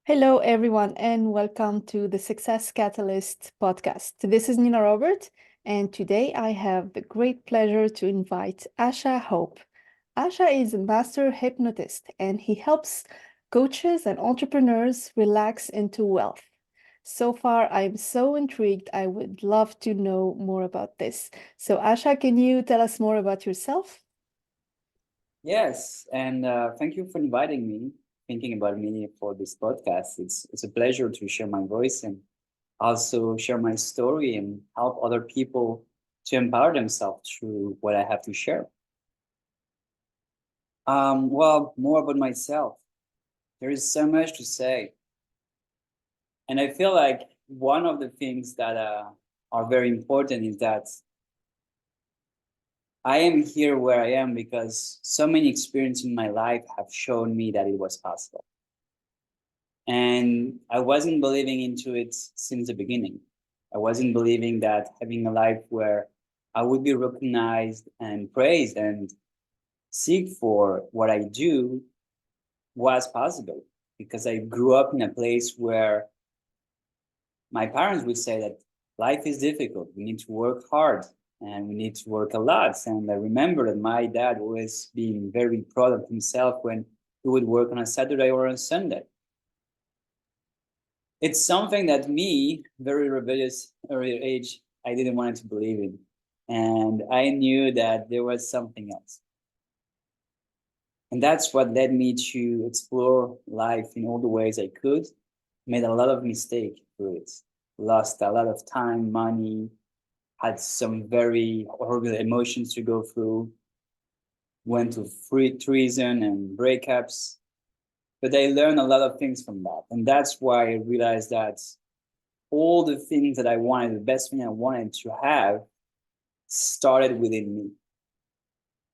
Hello, everyone, and welcome to the Success Catalyst podcast. This is Nina Robert, and today I have the great pleasure to invite Asha Hope. Asha is a master hypnotist, and he helps coaches and entrepreneurs relax into wealth. So far, I'm so intrigued. I would love to know more about this. So, Asha, can you tell us more about yourself? Yes, and thank you for inviting me, thinking about me for this podcast. It's a pleasure to share my voice and also share my story and help other people to empower themselves through what I have to share. Well, more about myself. There is so much to say, and I feel like one of the things that are very important is that I am here where I am because so many experiences in my life have shown me that it was possible. And I wasn't believing into it since the beginning. I wasn't believing that having a life where I would be recognized and praised and seek for what I do was possible because I grew up in a place where my parents would say that life is difficult. We need to work hard and we need to work a lot. And I remember that my dad was being very proud of himself when he would work on a Saturday or on Sunday. It's something that me, very rebellious early age, I didn't want to believe in. And I knew that there was something else. And that's what led me to explore life in all the ways I could. Made a lot of mistakes through it. Lost a lot of time, money, had some very horrible emotions to go through, went to free treason and breakups. But I learned a lot of things from that. And that's why I realized that all the things that I wanted, the best thing I wanted to have, started within me.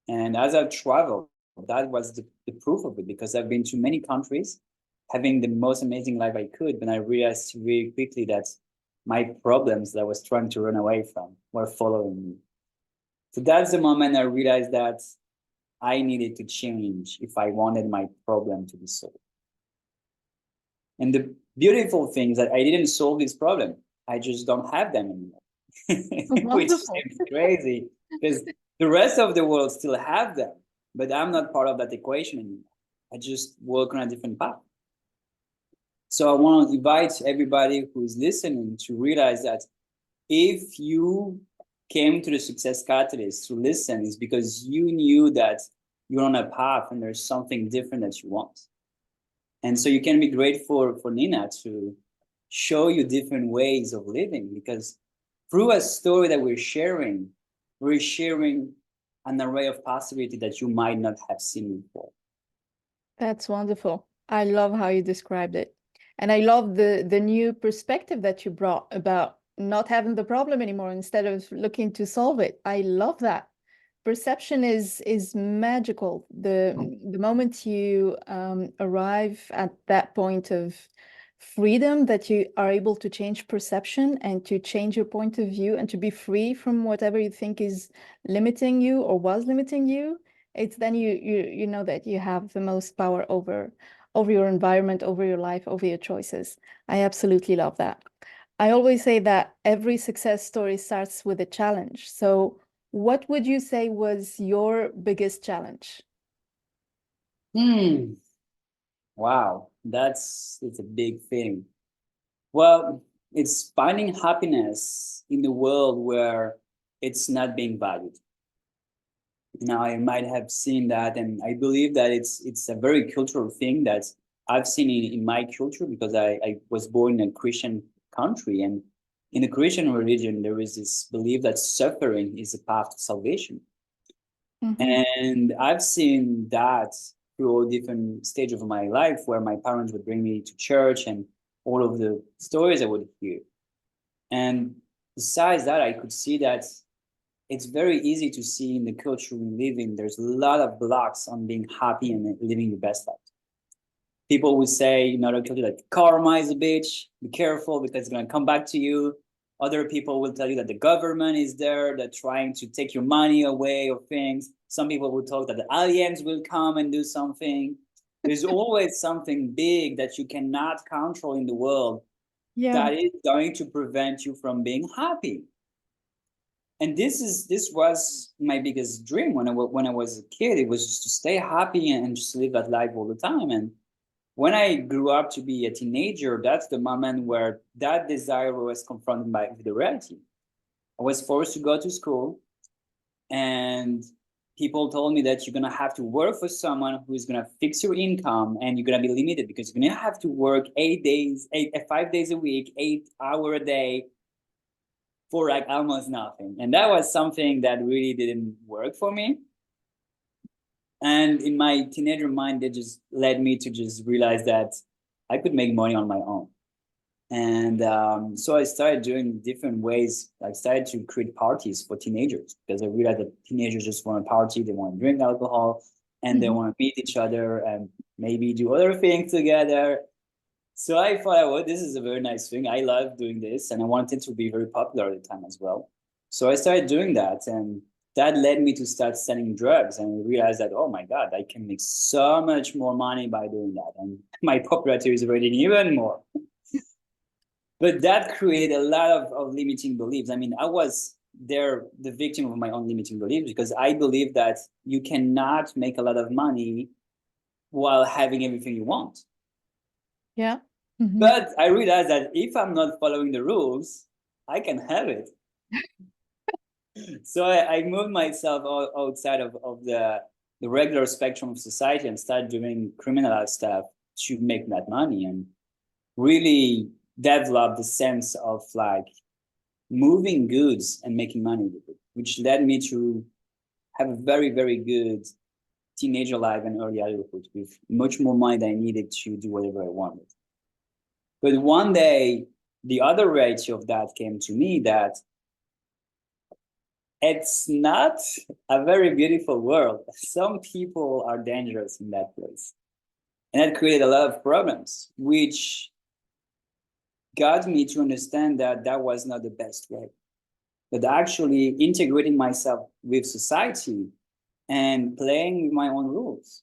And as I've traveled, that was the proof of it because I've been to many countries, having the most amazing life I could. But I realized really quickly that my problems that I was trying to run away from were following me. So that's the moment I realized that I needed to change if I wanted my problem to be solved. And the beautiful thing is that I didn't solve this problem. I just don't have them anymore, which Wonderful. seems crazy because the rest of the world still have them, but I'm not part of that equation anymore. I just work on a different path. So I want to invite everybody who is listening to realize that if you came to the Success Catalyst to listen, is because you knew that you're on a path and there's something different that you want. And so you can be grateful for Nina to show you different ways of living because through a story that we're sharing an array of possibility that you might not have seen before. That's wonderful. I love how you described it. And I love the new perspective that you brought about not having the problem anymore instead of looking to solve it. I love that. Perception is magical. The moment you arrive at that point of freedom that you are able to change perception and to change your point of view and to be free from whatever you think is limiting you or was limiting you, it's then you know that you have the most power over your environment, over your life, over your choices. I absolutely love that. I always say that every success story starts with a challenge. So what would you say was your biggest challenge? Hmm. Wow, it's a big thing. Well, it's finding happiness in the world where it's not being valued. Now, I might have seen that, and I believe that it's a very cultural thing that I've seen in my culture because I was born in a Christian country, and in the Christian religion, there is this belief that suffering is a path to salvation. Mhm. And I've seen that through all different stages of my life where my parents would bring me to church and all of the stories I would hear. And besides that, I could see that it's very easy to see in the culture we live in, there's a lot of blocks on being happy and living your best life. People would say in other culture that karma is a bitch, be careful because it's going to come back to you. Other people will tell you that the government is there, that trying to take your money away or things. Some people will talk that the aliens will come and do something. There's always something big that you cannot control in the world Yeah. that is going to prevent you from being happy. And this was my biggest dream when I was a kid. It was just to stay happy and just live that life all the time. And when I grew up to be a teenager, that's the moment where that desire was confronted by the reality. I was forced to go to school, and people told me that you're gonna have to work for someone who's gonna fix your income, and you're gonna be limited because you're gonna have to work 5 days a week, 8 hour a day for like almost nothing. And that was something that really didn't work for me. And in my teenager mind, it just led me to just realize that I could make money on my own. And so I started doing different ways. I started to create parties for teenagers because I realized that teenagers just want to party, they want to drink alcohol, and they Mhm. want to meet each other and maybe do other things together. So I thought, well, this is a very nice thing. I love doing this, and I wanted to be very popular at the time as well. So I started doing that, and that led me to start selling drugs, and realized that, oh my God, I can make so much more money by doing that, and my popularity is rating even more. But that created a lot of limiting beliefs. I mean, I was there the victim of my own limiting beliefs because I believe that you cannot make a lot of money while having everything you want. Yeah. Mhm. But I realized that if I'm not following the rules, I can have it. So I moved myself outside of the regular spectrum of society and started doing criminal stuff to make that money, and really develop the sense of like moving goods and making money with it, which led me to have a very, very good teenager life and early adulthood with much more money than I needed to do whatever I wanted. But one day, the other reality of that came to me that it's not a very beautiful world. Some people are dangerous in that place. And that created a lot of problems, which got me to understand that that was not the best way. That actually integrating myself with society and playing with my own rules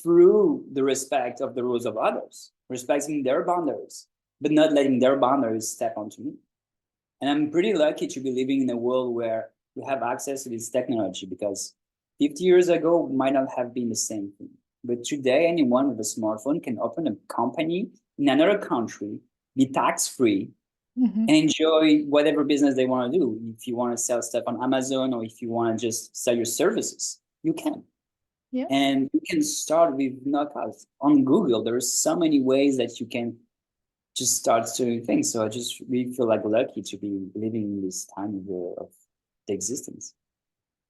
through the respect of the rules of others, respecting their boundaries, but not letting their boundaries step onto me. And I'm pretty lucky to be living in a world where we have access to this technology because 50 years ago might not have been the same thing. But today, anyone with a smartphone can open a company in another country, be tax free, Mhm. and enjoy whatever business they want to do. If you want to sell stuff on Amazon or if you want to just sell your services, you can. Yeah. And you can start with knockouts on Google. There's so many ways that you can just start doing things. So I just really feel like lucky to be living in this time of the existence.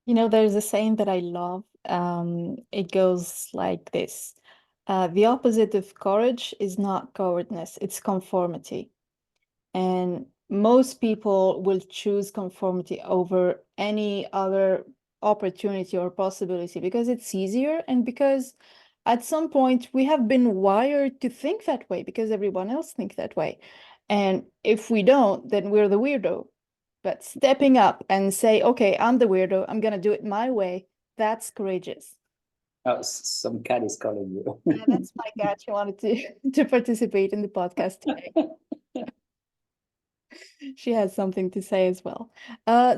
You know, there's a saying that I love. It goes like this. The opposite of courage is not cowardness, it's conformity. And most people will choose conformity over any other opportunity or possibility because it's easier and because at some point we have been wired to think that way because everyone else thinks that way. And if we don't, then we're the weirdo. But stepping up and say, okay, I'm the weirdo, I'm gonna do it my way, that's courageous. Oh, some cat is calling you. That's my cat. She wanted to to participate in the podcast today. She has something to say as well.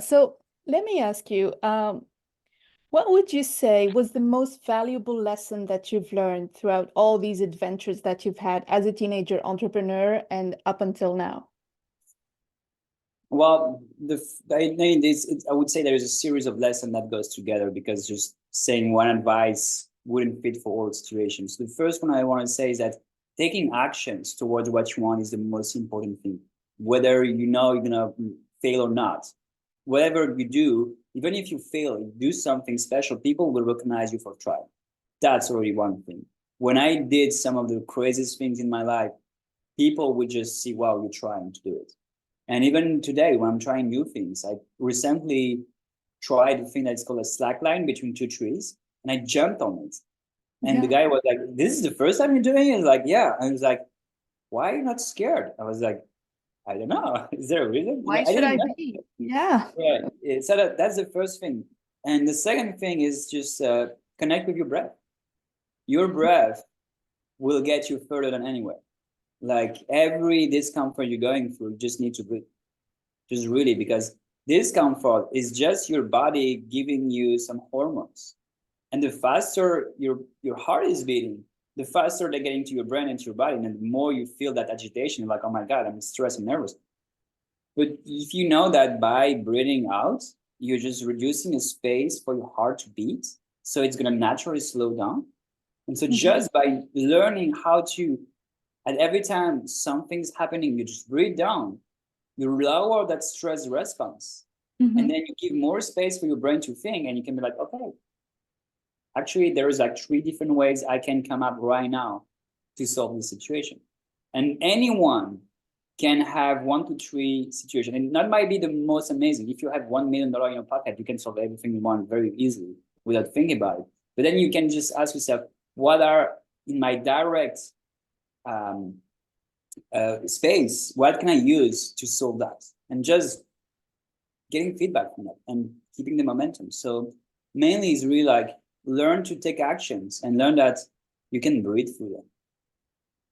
So let me ask you, what would you say was the most valuable lesson that you've learned throughout all these adventures that you've had as a teenager entrepreneur and up until now? Well, I would say there is a series of lessons that goes together because just saying one advice wouldn't fit for all situations. The first one I want to say is that taking actions towards what you want is the most important thing. Whether you know you're gonna fail or not, whatever you do, even if you fail, you do something special, people will recognize you for trying. That's already one thing. When I did some of the craziest things in my life, people would just see, wow, you're trying to do it. And even today, when I'm trying new things, I recently tried a thing that's called a slack line between two trees, and I jumped on it. And the Yeah. guy was like, "This is the first time you're doing it?" I was like, "Yeah." And he was like, "Why are you not scared?" I was like, "I don't know. Is there a reason?" Why I should didn't I know. be? Yeah. Yeah. So that's the first thing. And the second thing is just connect with your breath. your breath will get you further than anywhere. Like every discomfort you're going through, you just need to breathe. Just really, because discomfort is just your body giving you some hormones. And the faster your heart is beating, the faster they're getting to your brain and to your body, and the more you feel that agitation, like, oh my God, I'm stressed and nervous. But if you know that by breathing out, you're just reducing the space for your heart to beat, so it's gonna naturally slow down. And so just by learning how to, at every time something's happening, you just breathe down, you lower that stress response. And then you give more space for your brain to think, and you can be like, okay, actually, there is like 3 different ways I can come up right now to solve the situation. And anyone can have 1 to 3 situations. And that might be the most amazing. If you have $1 million in your pocket, you can solve everything you want very easily without thinking about it. But then you can just ask yourself, what are in my direct space, what can I use to solve that? And just getting feedback from that and keeping the momentum. So mainly is really like learn to take actions and learn that you can breathe through them.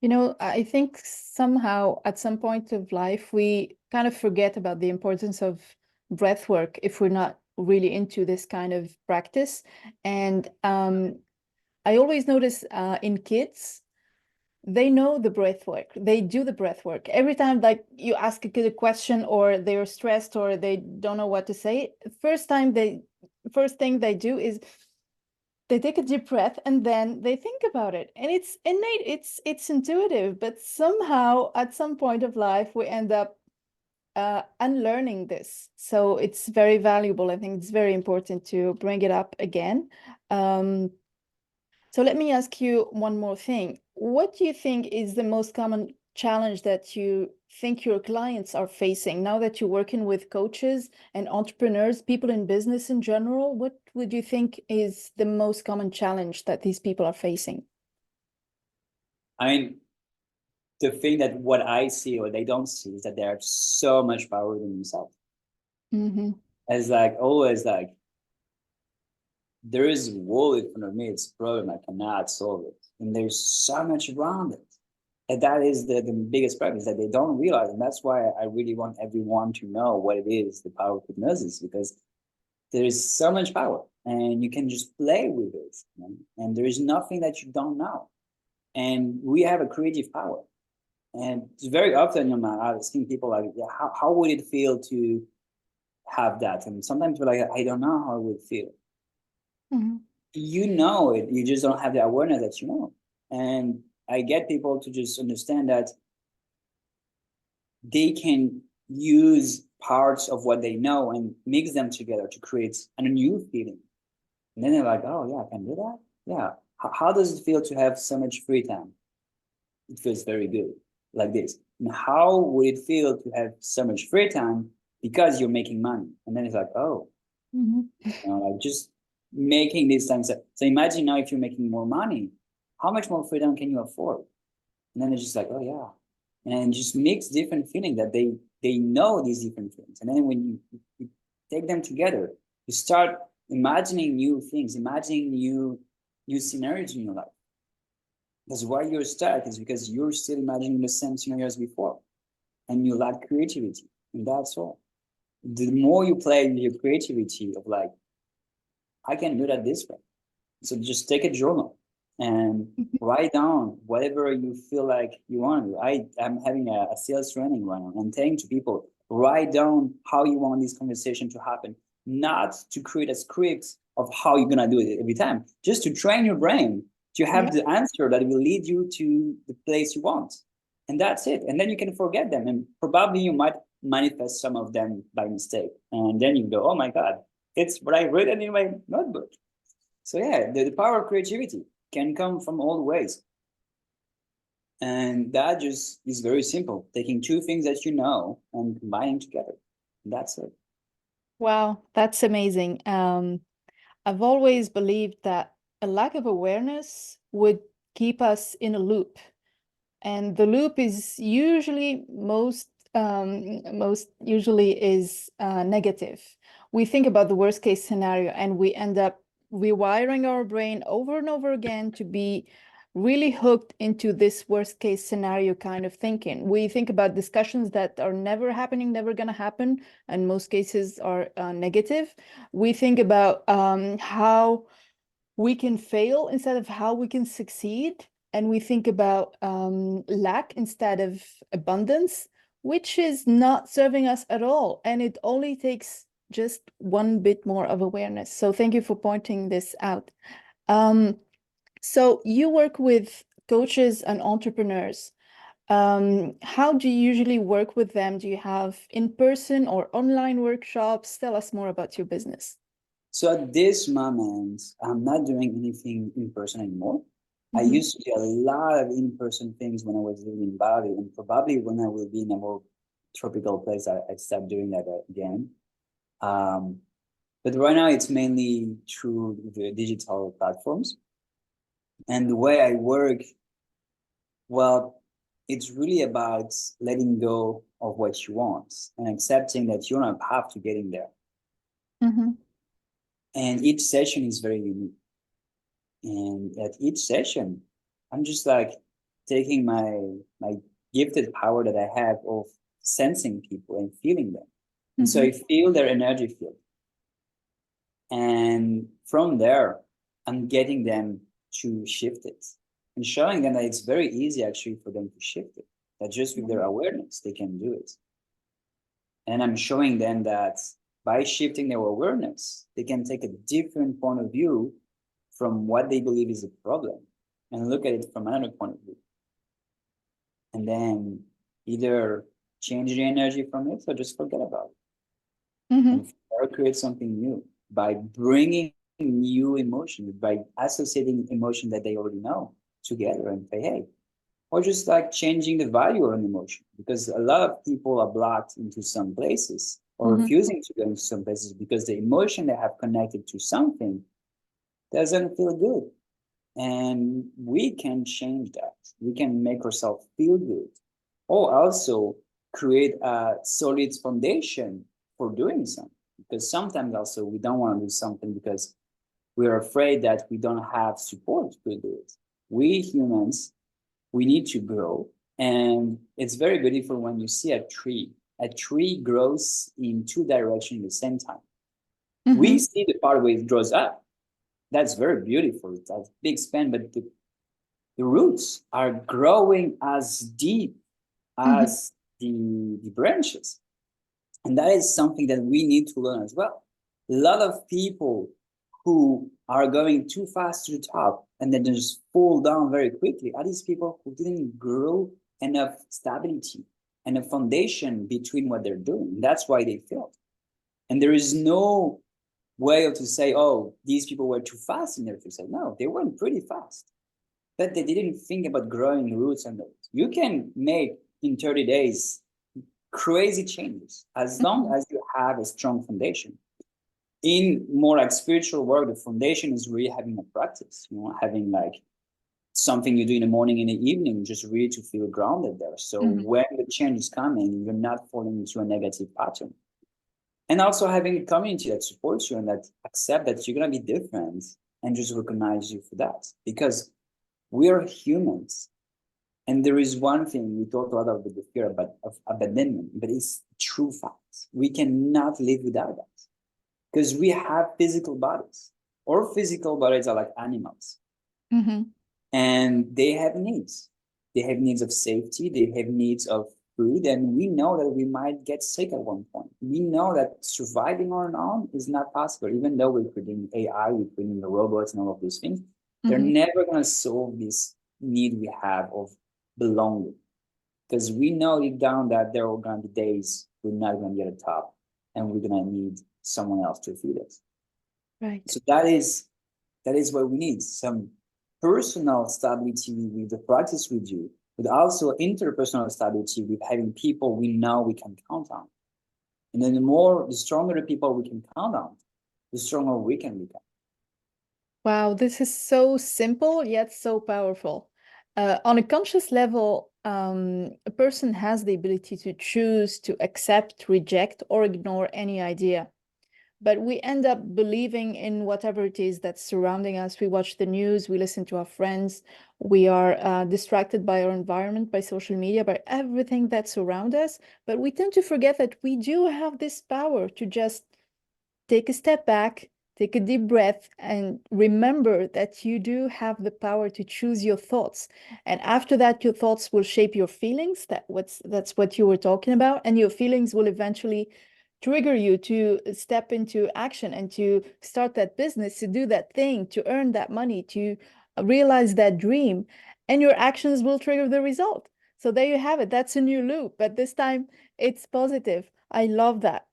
You know, I think somehow at some point of life, we kind of forget about the importance of breath work if we're not really into this kind of practice. And I always notice in kids, they know the breath work. They do the breath work. Every time like you ask a kid a question or they're stressed or they don't know what to say, first thing they do is they take a deep breath and then they think about it. And it's innate, it's intuitive, but somehow at some point of life, we end up unlearning this. So it's very valuable. I think it's very important to bring it up again. So let me ask you one more thing. What do you think is the most common challenge that you think your clients are facing now that you're working with coaches and entrepreneurs, people in business in general? What would you think is the most common challenge that these people are facing? I mean, the thing that what I see or they don't see is that they have so much power in themselves. It's like always like there is a wall in front of me, it's a problem, I cannot solve it. And there's so much around it. And that is the biggest problem, is that they don't realize. And that's why I really want everyone to know what it is, the power of hypnosis, because there is so much power and you can just play with it. You know? And there is nothing that you don't know. And we have a creative power. And it's very often, I'm asking people like, yeah, how would it feel to have that? And sometimes we're like, I don't know how it would feel. You know it, you just don't have the awareness that you know. And I get people to just understand that they can use parts of what they know and mix them together to create a new feeling. And then they're like, oh yeah, I can do that. Yeah. How does it feel to have so much free time? It feels very good, like this. And how would it feel to have so much free time because you're making money? And then it's like, oh, like just making these things. So imagine now if you're making more money, how much more freedom can you afford? And then it's just like, oh yeah. And just mix different feelings that they know these different things. And then when you take them together, you start imagining new things, imagining new scenarios in your life. That's why you're stuck, is because you're still imagining the same scenarios before. And you lack creativity. And that's all. The more you play with your creativity of like, I can do that this way. So just take a journal and write down whatever you feel like you want to do. I'm having a sales training right now. I'm telling to people, write down how you want this conversation to happen, not to create a script of how you're going to do it every time, just to train your brain to have the answer that will lead you to the place you want. And that's it. And then you can forget them. And probably you might manifest some of them by mistake. And then you go, oh my God, it's what I written in my notebook. So yeah, the power of creativity can come from all ways. And that just is very simple. Taking 2 things that you know and combining together. That's it. Wow, that's amazing. I've always believed that a lack of awareness would keep us in a loop. And the loop is usually most usually is negative. We think about the worst case scenario and we end up rewiring our brain over and over again to be really hooked into this worst case scenario kind of thinking. We think about discussions that are never happening, never going to happen, and most cases are negative. We think about how we can fail instead of how we can succeed. And we think about lack instead of abundance, which is not serving us at all. And it only takes just one bit more of awareness. So thank you for pointing this out. So you work with coaches and entrepreneurs. How do you usually work with them? Do you have in-person or online workshops? Tell us more about your business. So at this moment, I'm not doing anything in person anymore. I used to do a lot of in-person things when I was living in Bali, and probably when I will be in a more tropical place, I start doing that again. But right now it's mainly through the digital platforms. And the way I work, well, it's really about letting go of what you want and accepting that you don't have to get in there. And each session is very unique. And at each session, I'm just like taking my gifted power that I have of sensing people and feeling them. And so I feel their energy field. And from there, I'm getting them to shift it and showing them that it's very easy actually for them to shift it, that just with their awareness, they can do it. And I'm showing them that by shifting their awareness, they can take a different point of view from what they believe is a problem and look at it from another point of view. And then either change the energy from it or just forget about it. And create something new by bringing new emotions, by associating emotion that they already know together and say, hey, or just like changing the value of an emotion, because a lot of people are blocked into some places or refusing to go into some places because the emotion they have connected to something doesn't feel good. And we can change that. We can make ourselves feel good, or also create a solid foundation for doing something. Because sometimes also we don't want to do something because we're afraid that we don't have support to do it. We humans, we need to grow. And it's very beautiful when you see a tree. A tree grows in two directions at the same time. We see the part where it grows up. That's very beautiful. It's a big span, but the roots are growing as deep as the branches. And that is something that we need to learn as well. A lot of people who are going too fast to the top and then just fall down very quickly are these people who didn't grow enough stability and a foundation between what they're doing. That's why they failed. And there is no way of to say, oh, these people were too fast in their to say, no, they went pretty fast. But they didn't think about growing roots and roots. You can make in 30 days crazy changes as long as you have a strong foundation. In more like spiritual work, the foundation is really having a practice, having like something you do in the morning and the evening, just really to feel grounded there. So when the change is coming, you're not falling into a negative pattern. And also having a community that supports you and that accept that you're going to be different and just recognize you for that. Because we are humans. And there is one thing we talked a lot about the fear of abandonment, but it's true facts. We cannot live without that because we have physical bodies. Our physical bodies are like animals. And they have needs. They have needs of safety. They have needs of food. And we know that we might get sick at one point. We know that surviving on our own is not possible, even though we're creating AI, we're creating the robots and all of these things. They're never going to solve this need we have of belonging. Because we know deep down that there are going to be days we're not going to be at the top and we're going to need someone else to feed us. Right. So that is what we need. Some personal stability with the practice we do, but also interpersonal stability with having people we know we can count on. And then the stronger the people we can count on, the stronger we can become. Wow, this is so simple yet so powerful. On a conscious level, a person has the ability to choose to accept, reject, or ignore any idea. but we end up believing in whatever it is that's surrounding us. We watch the news, we listen to our friends, we are distracted by our environment, by social media, by everything that surrounds us. But we tend to forget that we do have this power to just take a step back, take a deep breath, and remember that you do have the power to choose your thoughts. And after that, your thoughts will shape your feelings. That's what you were talking about. And your feelings will eventually trigger you to step into action and to start that business, to do that thing, to earn that money, to realize that dream. And your actions will trigger the result. So there you have it. That's a new loop, but this time it's positive. I love that.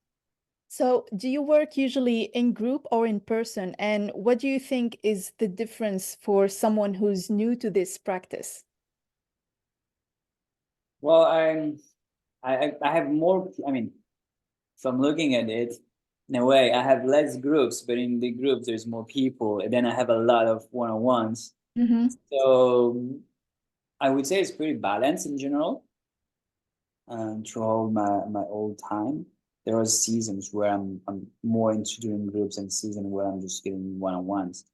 So, do you work usually in group or in person? And what do you think is the difference for someone who's new to this practice? Well, I have more. I mean, if I'm looking at it in a way, I have less groups, but in the groups there's more people, and then I have a lot of one-on-ones. Mm-hmm. So I would say it's pretty balanced in general. Throughout my old time, there are seasons where I'm more into doing groups and season where I'm just getting one-on-ones.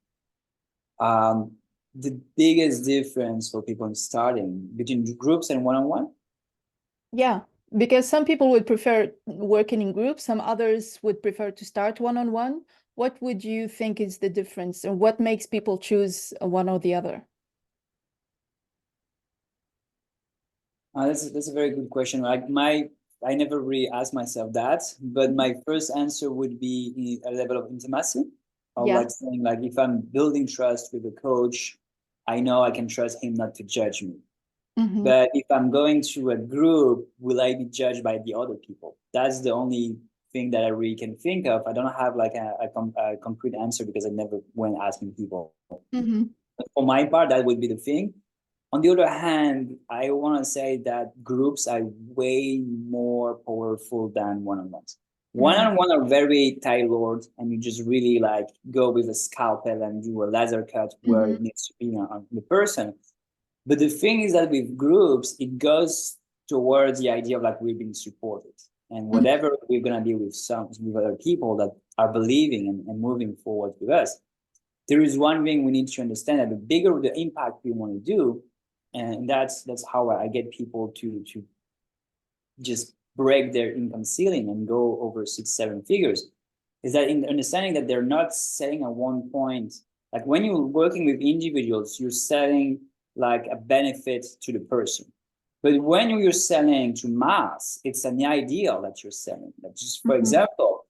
The biggest difference for people starting between groups and one-on-one. Yeah, because some people would prefer working in groups, some others would prefer to start one-on-one. What would you think is the difference, and what makes people choose one or the other? That's a very good question. I never really asked myself that, but my first answer would be a level of intimacy. Of Yeah. like saying like if I'm building trust with a coach, I know I can trust him not to judge me. Mm-hmm. But if I'm going to a group, will I be judged by the other people? That's the only thing that I really can think of. I don't have like a concrete answer because I never went asking people. Mm-hmm. But for my part, that would be the thing. On the other hand, I want to say that groups are way more powerful than one-on-ones. Mm-hmm. One-on-one are very tailored, and you just really like go with a scalpel and do a laser cut where Mm-hmm. it needs to be on the person. But the thing is that with groups, it goes towards the idea of like we're being supported, and whatever we're gonna do with other people that are believing and moving forward with us, there is one thing we need to understand that the bigger the impact we want to do, and that's how I get people to just break their income ceiling and go over 6 7 figures, is that in understanding that they're not setting at one point, like when you're working with individuals, you're setting like a benefit to the person. But when you're selling to mass, it's an ideal that you're selling. Like just for Mm-hmm. example,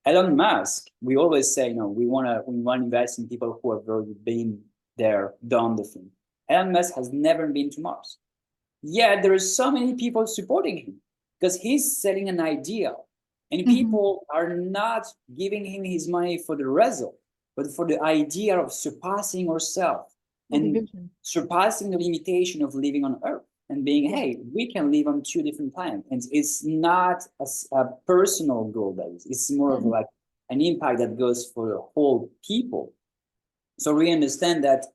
Elon Musk, we always say, we want to invest in people who have already been there, done the thing. Elon Musk has never been to Mars. Yet there are so many people supporting him because he's selling an ideal. And Mm-hmm. people are not giving him his money for the result, but for the idea of surpassing ourselves The and division. surpassing the limitation of living on Earth and being, Yeah. hey, we can live on 2 different planets. And it's not a personal goal that is, it's more of Mm-hmm. like an impact that goes for the whole people. So we understand that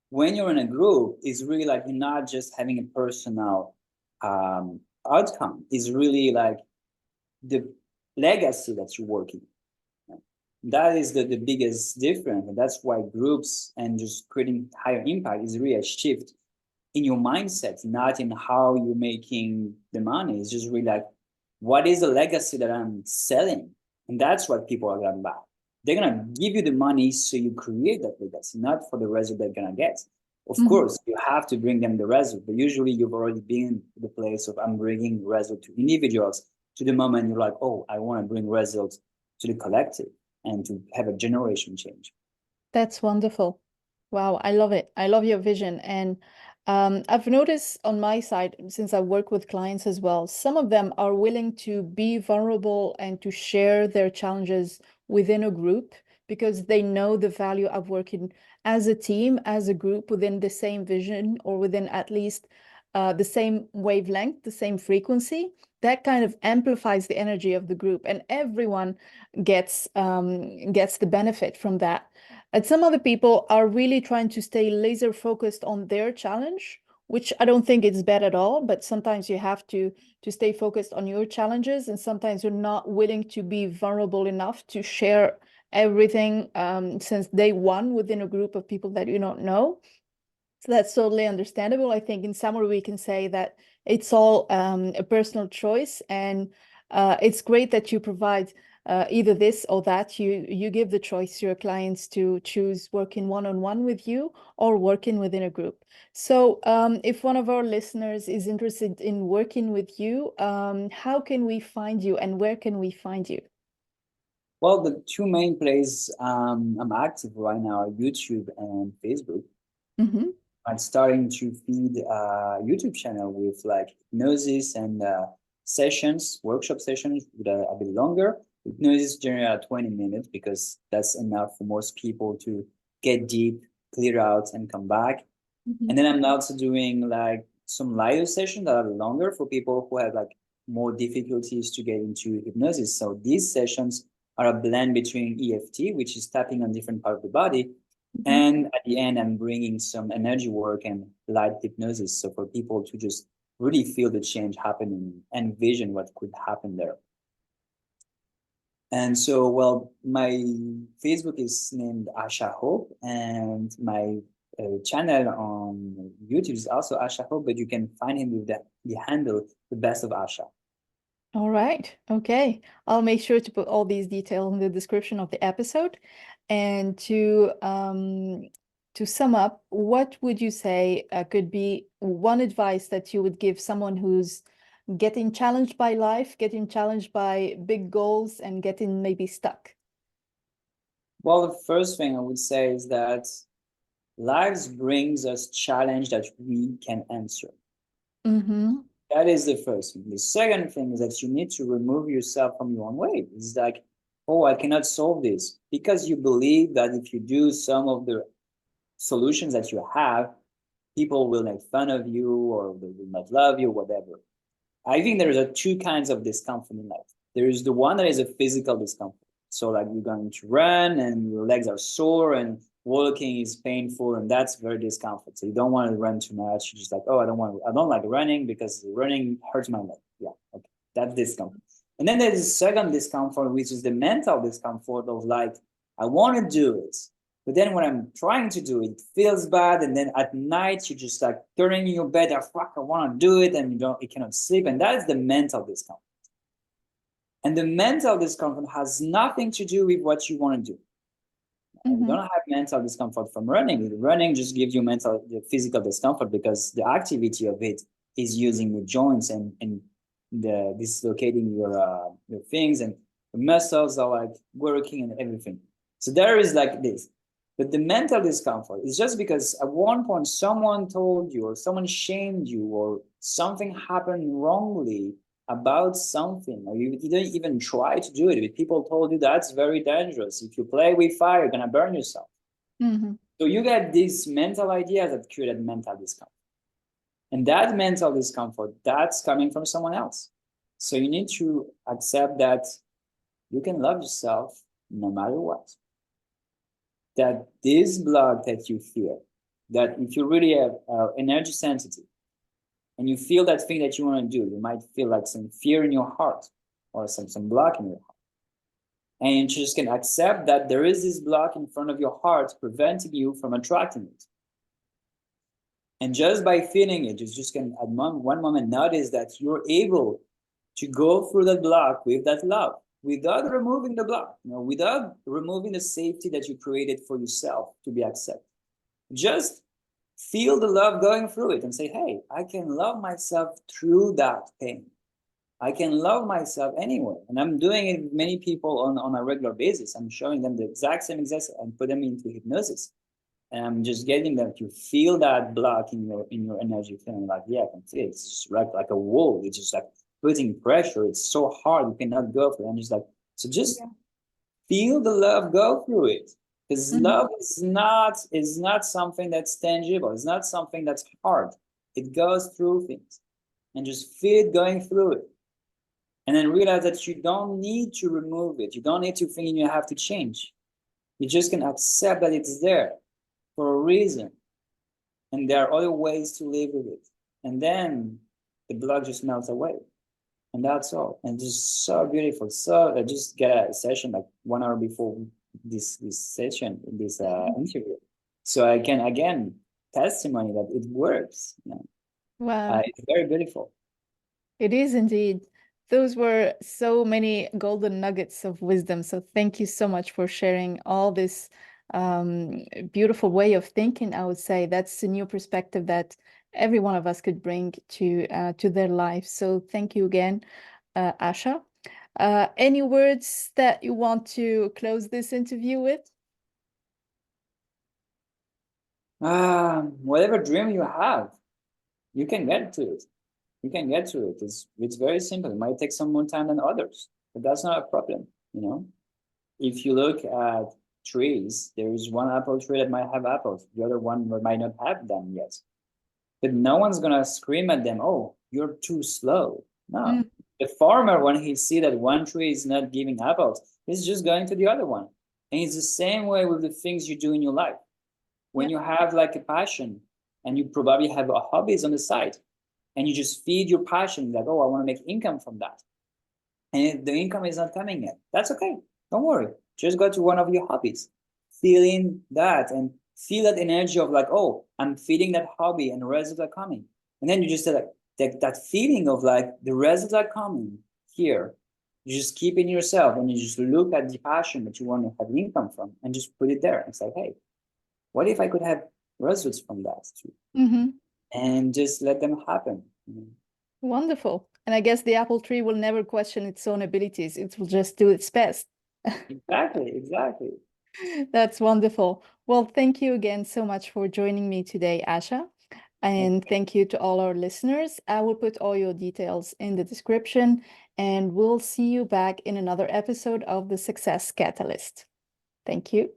when you're in a group, it's really like you're not just having a personal outcome. It's really like the legacy that you're working. That is the biggest difference. And that's why groups and just creating higher impact is really a shift in your mindset, not in how you're making the money. It's just really like, what is the legacy that I'm selling? And that's what people are gonna buy. They're gonna give you the money so you create that legacy, not for the result they're gonna get. Of Mm-hmm. course, you have to bring them the result, but usually you've already been to the place of I'm bringing result to individuals to the moment you're like, oh, I want to bring results to the collective and to have a generation change. That's wonderful. Wow, I love it. I love your vision. And I've noticed on my side, since I work with clients as well, some of them are willing to be vulnerable and to share their challenges within a group because they know the value of working as a team, as a group within the same vision or within at least the same wavelength, the same frequency. That kind of amplifies the energy of the group, and everyone gets the benefit from that. And some other people are really trying to stay laser focused on their challenge which I don't think it's bad at all, but sometimes you have to stay focused on your challenges, and sometimes you're not willing to be vulnerable enough to share everything since day one within a group of people that you don't know. So that's totally understandable. I think in summary, we can say that it's all a personal choice, and it's great that you provide either this or that. You give the choice to your clients to choose working one-on-one with you or working within a group. So if one of our listeners is interested in working with you, how can we find you and where can we find you? Well, the two main places I'm active right now are YouTube and Facebook. Mm-hmm. I'm starting to feed a YouTube channel with like hypnosis and sessions, workshop sessions with a bit longer. Hypnosis generally at 20 minutes because that's enough for most people to get deep, clear out, and come back. Mm-hmm. And then I'm also doing like some live sessions that are longer for people who have like more difficulties to get into hypnosis. So these sessions are a blend between EFT, which is tapping on different part of the body, Mm-hmm. and at the end, I'm bringing some energy work and light hypnosis. So for people to just really feel the change happening and envision what could happen there. And so, well, my Facebook is named Asha Hope, and my channel on YouTube is also Asha Hope, but you can find him with the handle, the best of Asha. All right. Okay. I'll make sure to put all these details in the description of the episode. And to sum up, what would you say could be one advice that you would give someone who's getting challenged by life, getting challenged by big goals, and getting maybe stuck? Well, the first thing I would say is that lives brings us challenge that we can answer. Mm-hmm. That is the first thing. The second thing is that you need to remove yourself from your own way. It's like, oh, I cannot solve this because you believe that if you do some of the solutions that you have, people will make fun of you or they will not love you, whatever. I think there's two kinds of discomfort in life. There is the one that is a physical discomfort. So like you're going to run and your legs are sore and walking is painful and that's very discomfort. So you don't want to run too much. You're just like, oh, I don't like running because running hurts my leg. Yeah, okay. That's discomfort. And then there's a second discomfort, which is the mental discomfort of like, I want to do it. But then when I'm trying to do it, it feels bad. And then at night, you're just like turning in your bed, oh, fuck, I want to do it. And you cannot sleep. And that is the mental discomfort. And the mental discomfort has nothing to do with what you want to do. You Mm-hmm. don't have mental discomfort from running. Running just gives you physical discomfort because the activity of it is using the joints and the dislocating your things and the muscles are like working and everything. So there is like this. But the mental discomfort is just because at one point someone told you or someone shamed you or something happened wrongly about something, or you didn't even try to do it, but people told you that's very dangerous. If you play with fire, you're gonna burn yourself. Mm-hmm. So you get these mental ideas that create mental discomfort. And that mental discomfort, that's coming from someone else. So you need to accept that you can love yourself no matter what. That this block that you feel, that if you really have energy sensitive, and you feel that thing that you want to do, you might feel like some fear in your heart or some block in your heart. And you just can accept that there is this block in front of your heart preventing you from attracting it. And just by feeling it, you just can at one moment notice that you're able to go through that block with that love without removing the block, without removing the safety that you created for yourself to be accepted. Just feel the love going through it and say, hey, I can love myself through that pain. I can love myself anyway. And I'm doing it with many people on a regular basis. I'm showing them the exact same exercise and put them into hypnosis. And I'm just getting them to feel that block in your energy, feeling like, yeah, I can feel it. It's just like a wall. It's just like putting pressure. It's so hard. You cannot go through it. And just like, so just feel the love go through it. Because Mm-hmm. love is not something that's tangible. It's not something that's hard. It goes through things. And just feel it going through it. And then realize that you don't need to remove it. You don't need to think you have to change. You just can accept that it's there for a reason. And there are other ways to live with it. And then the block just melts away. And that's all. And just so beautiful. So I just get a session like 1 hour before this session, this interview. So I can again testimony that it works. You know? Wow. It's very beautiful. It is indeed. Those were so many golden nuggets of wisdom. So thank you so much for sharing all this beautiful way of thinking. I would say that's a new perspective that every one of us could bring to their life. So thank you again, Asha. Any words that you want to close this interview with? Whatever dream you have, you can get to it. You can get to it. It's very simple. It might take some more time than others, but that's not a problem. You know, if you look at trees, there is one apple tree that might have apples, the other one might not have them yet. But no one's gonna scream at them, "Oh, you're too slow." No, the farmer, when he see that one tree is not giving apples, he's just going to the other one. And it's the same way with the things you do in your life. When you have like a passion, and you probably have a hobbies on the side, and you just feed your passion that, oh, I want to make income from that, and the income is not coming yet, that's okay. Don't worry. Just go to one of your hobbies, feel in that, and feel that energy of like, oh, I'm feeding that hobby, and the results are coming. And then you just like that feeling of like the results are coming here. You just keep in yourself, and you just look at the passion that you want to have income from, and just put it there. It's like, hey, what if I could have results from that too? And just let them happen. Wonderful. And I guess the apple tree will never question its own abilities. It will just do its best. Exactly. That's wonderful. Well, thank you again so much for joining me today, Asha. And thank you to all our listeners. I will put all your details in the description, and we'll see you back in another episode of the Success Catalyst. Thank you.